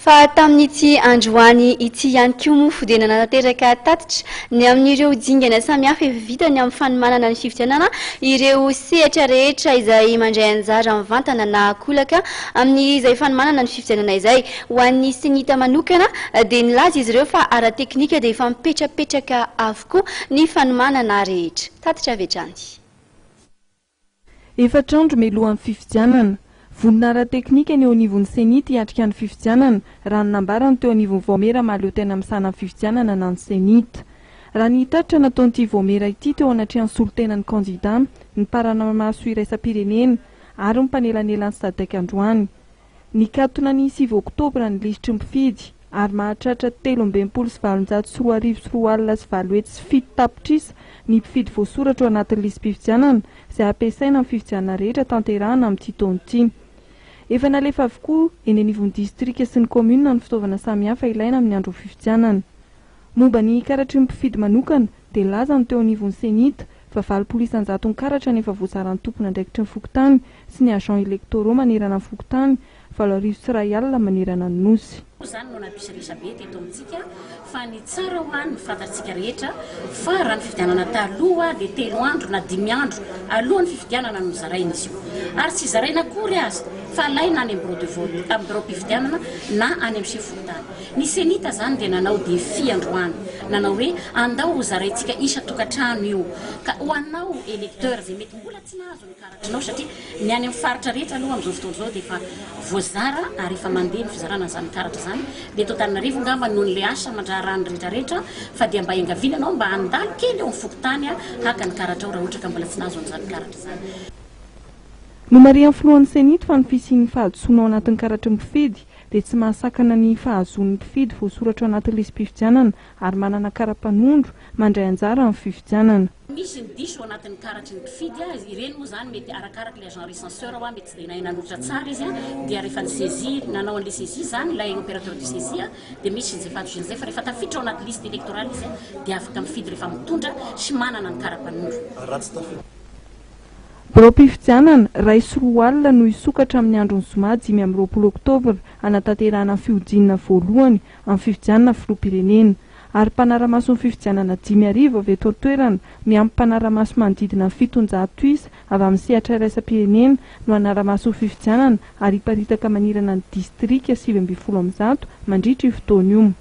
Fa tamin'ity Androany ity ihany koa moa fifidianana nateraka tatitra ny amin'ireo dingana samihafa efa vita ny amin'ny fanomanana ny fifidianana ireo sehatra rehetra izay mandray anjara mivantana na ankolaka amin'izay fanomanana ny fifidianana izay ho an'ny Cenit manokana dia nilaza izy ireo fa ara-teknika dia efa mipetrapetraka avokoa ny fanomanana rehetra. Tatitra avetrany. Efatrandro melohan'ny fifidianana. Vonina ara-teknika ny eo anivon'ny Cenit hiatrika ny fifidianana raha ny nambarany teo anivon'ny voamera mahaleo tena misana ny fifidianana na ny Cenit. Raha ny tatitra nataon'ity voamera ity teo anatrehan'ny solotenan'ny kandida ny parana-maso iraisam-pirenena ary ny mpanelanelany sadaiky Androany. Ny katona ny 9 oktobra ny lisitry mpifidy ary mahatratra 3,740,407 tapitrisa ny mpifidy voasoratra ao anatin'ny lisy mpifidianana izay ampiasaina amin'ny fifidianana rehetra tanterahana amin'ity taona ity. Efa nalefa avokoa eny anivon'ny distrika sy ny komuna ny fitaovana samihafa ilaina amin'ny andro fifidianana. Momba ny karatry ny mpifidy manokana dia laza ny teo anivon'ny Cenit fa 9,100 ny karatra nefa voazaran'ny tompona andraikitry ny fokotany sy ny agent électoraux manerana ny fokotany 7,000 manerana ny nosy. Zany no napisirisa be teto amintsika fa ny tsara ho any fantatsika rehetra fa raha ny fifidianana taloha dia 3 andro na 5 andro alohan'ny fifidianana no zaraina izy io ary tsy zaraina akory azy fa alaina any amin'ny bureau de vote amin'ny bureau mpifidianana na any amin'ny chef-fokotany. Ny Cenit zany dia nanao défi Androany nanao hoe andao ho zaraintsika isa-tokantrano io ka ho anao électeur izay mety mbola tsy nahazo ny karatranao satria ny any amin'ny faritra rehetra aloha amin'izao fotoana izao dia efa voazara ary efa mandeha ny fizarana izany karatra izany dia eto Antananarivo ngamba noho n'ilay asa mandrarany rehetrarehetra fa dia mba engavina anao mba handalo kely eo amin'ny fokotany haka ny karatra ao raha ohatra ka mbola tsy nahazo an'izany karatra izany. Nomarian'ny filohan'ny Cenit fa ny fisian'ny fahazoana ao anatin'ny karatry mpifidy dia tsy mahasakana ny fahazoan'ny mpifidy voasoratra ao anatin'ny lisy mpifidianana ary manana kara-panondro mandray anjara amin'ny fifidianana. Misy ny diso ao anatin'ny karatry ny mpifidy ireny moa zany mety arakaraka ilay agent recenseur mety tsy dia nahenotra tsara izy dia rehefa ny saisie nanao an'ilay saisie zany ilay opérateur du saisie dia misy izay fatozin'izay fa rehefa tafiditra ao anaty liste électorale izy dia afaka mifidy rehefa mitondra sy manana ny kara-panondro. Bureau mpifidianana ray sy 2 alina no isokatra amin'ny andron'ny zoma 5 oktobra hanatanterahana ny fihodinana voalohany amin'ny fifidianana filoham-pirenena ary mpanara-maso ny fifidianana 5,000 avy eto an-toerana miampy mpanara-maso manodidina 700 isa avy amin'ny sehatra iraisam-pirenena no hanara-maso ny fifidianana ary hiparitaka manirana ny distrika 7,100 mandritra io fotoana io.